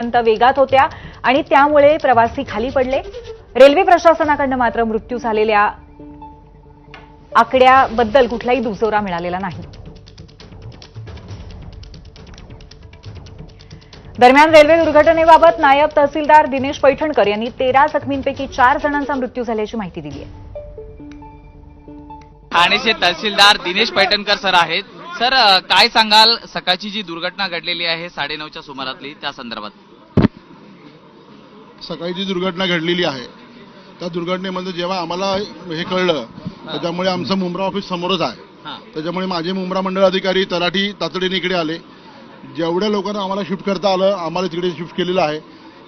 वेगात होत्या आणि त्यामुळे प्रवासी खाली पडले। रेल्वे प्रशासनाकडून मात्र मृत्यू झालेल्या आकड्याबद्दल कुठलाही दुजोरा मिळालेला नाही। दरम्यान रेल्वे दुर्घटनेबाबत नायब तहसीलदार दिनेश पैठणकर यांनी 13 जखमींपैकी 4 जणांचा मृत्यू झाल्याची माहिती दिली आहे। ठाणेचे तहसीलदार दिनेश पैठणकर सर आहेत। सर, काय सांगाल सकाळची जी दुर्घटना घडलेली आहे 9:30च्या सुमारातली त्या संदर्भात? सकाळी जी दुर्घटना घडलेली आहे त्या दुर्घटनेमध्ये जेव्हा आम्हाला हे कळलं त्याच्यामुळे आमचं मुंब्रा ऑफिस समोरच आहे, त्याच्यामुळे माझे मुंब्रा मंडळ अधिकारी तलाठी तातडीने इकडे आले। जेवढ्या लोकांना आम्हाला शिफ्ट करता आलं आम्हाला तिकडे शिफ्ट केलेलं आहे।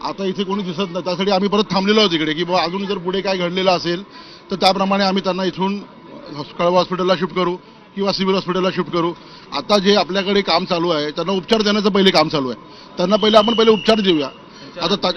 आता इथे कोणी दिसत नाही, त्यासाठी आम्ही परत थांबलेलो आहोत इकडे की बाबा अजून जर पुढे काय घडलेलं असेल तर त्याप्रमाणे आम्ही त्यांना इथून कळवा हॉस्पिटलला शिफ्ट करू किंवा सिव्हिल हॉस्पिटलला शिफ्ट करू। आता जे आपल्याकडे काम चालू आहे त्यांना उपचार देण्याचं पहिले काम चालू आहे, त्यांना आपण पहिले उपचार देऊया। आता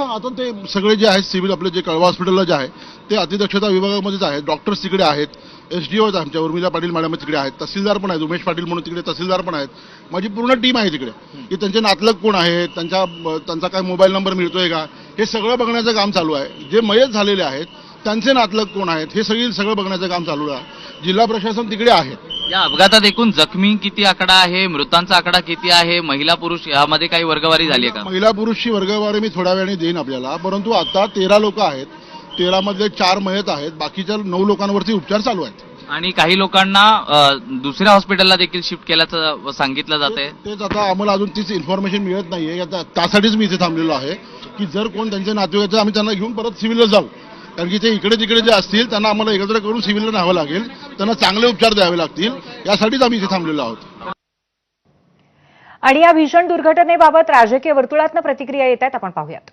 आता ते सगळे जे आहेत सिव्हिल आपले जे कळवा हॉस्पिटलला जे आहे ते अतिदक्षता विभागामध्येच आहेत, डॉक्टर्स तिकडे आहेत, एसडीओ आहेत आमच्या उर्मिला पाटील मॅडम तिकडे आहेत, तहसीलदार पण आहेत, उमेश पाटील म्हणून तिकडे तहसीलदार पण आहेत, माझी पूर्ण टीम आहे तिकडे की त्यांचे नातलग कोण आहेत, त्यांचा काय मोबाईल नंबर मिळतोय का हे सगळं बघण्याचं काम चालू आहे। जे मयत झालेले आहेत त्यांचे नातलग कोण आहेत हे सगळं बघण्याचं काम चालू आहे। जिल्हा प्रशासन तिकडे आहे। या अपघातात एकूण जखमी किती आकडा आहे, मृतांचा आकडा किती आहे, महिला पुरुष यामध्ये काही वर्गवारी झाली आहे का? महिला पुरुषची वर्गवारी मी थोड्या वेळाने देईन आपल्याला, परंतु आता 13 लोक आहेत, 13 मधले 4 मयत आहेत, बाकीच्या 9 लोकांवरती उपचार चालू आहेत आणि काही लोकांना दुसऱ्या हॉस्पिटलला देखील शिफ्ट केल्याचं सांगितलं जात आहे। तेच आता आम्हाला अजून तीच इन्फॉर्मेशन मिळत नाहीये, त्यासाठीच मी इथे थांबलेलो आहे की जर कोण त्यांचे नातेवाईक आम्ही त्यांना घेऊन परत सिव्हिलला जाऊ, कारण की ते इकडे तिकडे जे असतील त्यांना आम्हाला एकत्र करून सिव्हिलला न्यावं लागेल, त्यांना चांगले उपचार द्यावे लागतील, यासाठीच आम्ही इथे थांबलेलो आहोत। आणि या भीषण दुर्घटनेबाबत राजकीय वर्तुळातून प्रतिक्रिया येत आहेत, आपण पाहूयात।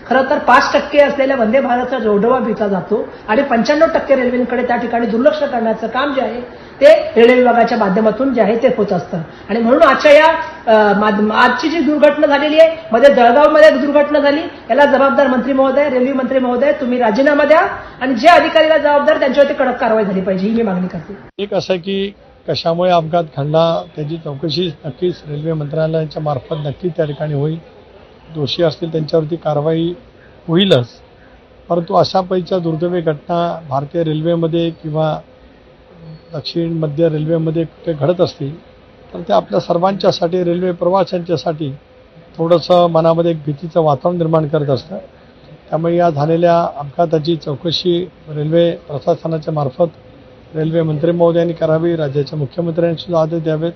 खरं तर 5% असलेल्या वंदे भारतचा जोडवा विकला जातो आणि 95% रेल्वेकडे त्या ठिकाणी दुर्लक्ष करण्याचं काम जे आहे ते रेल्वे विभागाच्या माध्यमातून जे आहे ते होत असतं। आणि म्हणून आजची जी दुर्घटना झालेली आहे, मध्ये जळगावमध्ये दुर्घटना झाली, याला जबाबदार मंत्री महोदय, रेल्वे मंत्री महोदय तुम्ही राजीनामा द्या आणि जे अधिकारीला जबाबदार त्यांच्यावरती कडक कारवाई झाली पाहिजे, ही मी मागणी करते। एक असं की कशामुळे अपघात घडला त्याची चौकशी नक्कीच रेल्वे मंत्रालयाच्या मार्फत नक्की त्या ठिकाणी होईल, दोषी असतील त्यांच्यावरती कारवाई होईलच। परंतु अशा पैकीच्या दुर्दैवी घटना भारतीय रेल्वेमध्ये किंवा दक्षिण मध्य रेल्वेमध्ये कुठे घडत असतील तर ते आपल्या सर्वांच्यासाठी, रेल्वे प्रवाशांच्यासाठी थोडंसं मनामध्ये एक भीतीचं वातावरण निर्माण करत असतं। त्यामुळे या झालेल्या अपघाताची चौकशी रेल्वे प्रशासनाच्या मार्फत रेल्वे मंत्री महोदयांनी करावी, राज्याच्या मुख्यमंत्र्यांनी सुद्धा आदेश द्यावेत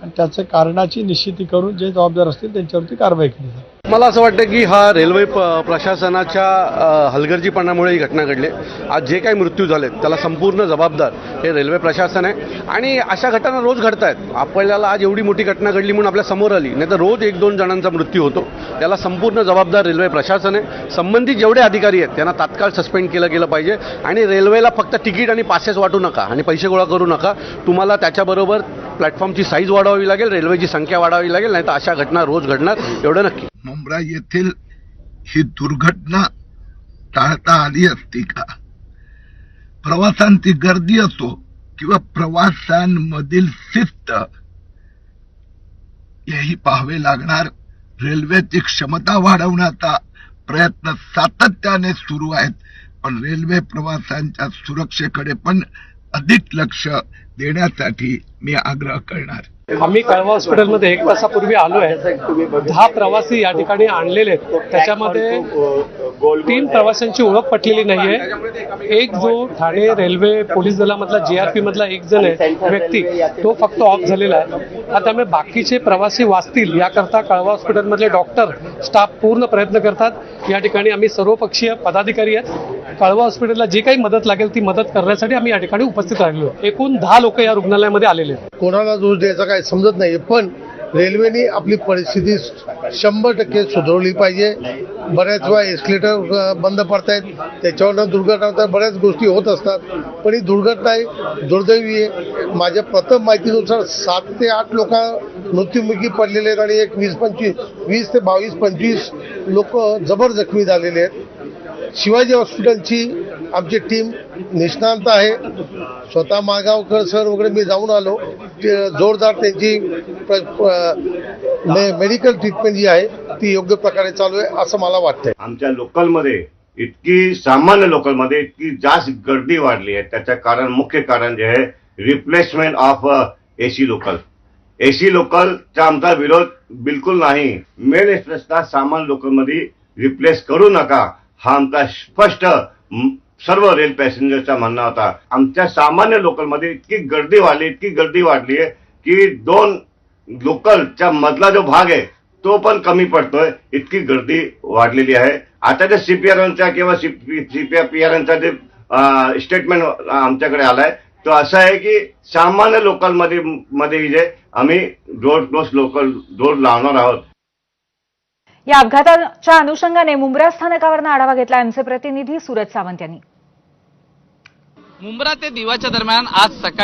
आणि त्याच्या कारणाची निश्चिती करून जे जबाबदार असतील त्यांच्यावरती कारवाई केली जाईल। मला असं वाटतं की हा रेल्वे प्रशासनाच्या हलगर्जीपणामुळे ही घटना घडली। आज जे काही मृत्यू झालेत त्याला संपूर्ण जबाबदार हे रेल्वे प्रशासन आहे आणि अशा घटना रोज घडत आहेत। आपल्याला आज एवढी मोठी घटना घडली म्हणून आपल्या समोर आली, नाही तर रोज 1-2 जणांचा मृत्यू होतो। त्याला संपूर्ण जबाबदार रेल्वे प्रशासन आहे। संबंधित जेवढे अधिकारी आहेत त्यांना तात्काळ सस्पेंड केलं गेलं पाहिजे आणि रेल्वेला फक्त तिकीट आणि पासेस वाटू नका आणि पैसे गोळा करू नका, तुम्हाला त्याच्याबरोबर प्लॅटफॉर्मची साईज वाढवावी लागेल, रेल्वेची संख्या वाढवावी लागेल, नाही तर अशा घटना रोज घडणार, एवढं नक्की। मुंब्रा येथील ही दुर्घटना टाळता आली असती का? प्रवासांची गर्दी असो किंवा प्रवासांमधील शिस्त हेही पाहावे लागणार। रेल्वेची क्षमता वाढवण्याचा प्रयत्न सातत्याने सुरू आहेत, पण रेल्वे प्रवासांच्या सुरक्षेकडे पण अधिक लक्ष देण्यासाठी मी आग्रह करणार। आम्ही कळवा हॉस्पिटलमध्ये 1 तासापूर्वी आलो आहे। 10 प्रवासी या ठिकाणी आणलेले आहेत, त्याच्यामध्ये 3 प्रवाशांची ओळख पटलेली नाहीये। एक जो ठाणे रेल्वे पोलीस दलामधला JRP मधला एक जण आहे व्यक्ती, तो फक्त ऑफ झालेला आहे। त्यामुळे बाकीचे प्रवासी वाचतील याकरता कळवा हॉस्पिटलमधले डॉक्टर, स्टाफ पूर्ण प्रयत्न करतात। या ठिकाणी आम्ही सर्वपक्षीय पदाधिकारी आहेत, कळवा हॉस्पिटलला जी काही मदत लागेल ती मदत करण्यासाठी आम्ही या ठिकाणी उपस्थित राहिलो। एकूण 10 लोक या रुग्णालयामध्ये आलेले आहेत। कोणाला दोष द्यायचा काय समजत नाही, पण रेल्वेने आपली परिस्थिती 100% सुधारली पाहिजे। बऱ्याच वेळा एस्केलेटर बंद पडतायत, त्याच्यावरनं दुर्घटना होतात, बऱ्याच गोष्टी होत असतात, पण ही दुर्घटना आहे दुर्दैवी आहे। माझ्या प्रथम माहितीनुसार 7 ते 8 लोक मृत्युमुखी पडलेले आहेत आणि एक 20 ते 22-25 लोक जबर जखमी झालेले आहेत। शिवाजी हॉस्पिटलची आमची टीम निष्णांत आहे. स्वतः मागावकर सर वगैरे मी जाऊन आलो. जोरदार त्यांची मेडिकल ट्रीटमेंट जी आहे ती योग्य प्रकारे चालू आहे असं मला वाटतंय. आमच्या लोकलमध्ये इतकी सामान्य लोकलमध्ये इतकी जास्त गर्दी वाढली आहे. त्याचं कारण मुख्य कारण जे आहे replacement of AC local. AC लोकलचा आमचा विरोध बिलकुल नाही. मेल एक्सप्रेसला सामान्य लोकलमध्ये रिप्लेस करू नका हा आमचा स्पष्ट सर्व रेल पॅसेंजरचा म्हणणं होता. आमच्या सामान्य लोकलमध्ये इतकी गर्दी वाढली आहे की 2 लोकलच्या मधला जो भाग आहे तो पण कमी पडतोय. इतकी गर्दी वाढलेली आहे. आता जे सीपीआरचा किंवा सीपीआरचा जे स्टेटमेंट आमच्याकडे आलाय तो असं आहे की सामान्य लोकलमध्ये जे आम्ही डोर लावणार आहोत. या अपघाताच्या अनुषंगाने मुंब्रा स्थानकावरनं आढावा घेतला आमचे प्रतिनिधी सूरज सावंत यांनी. मुंब्रा ते दिवाच्या दरम्यान आज सकाळी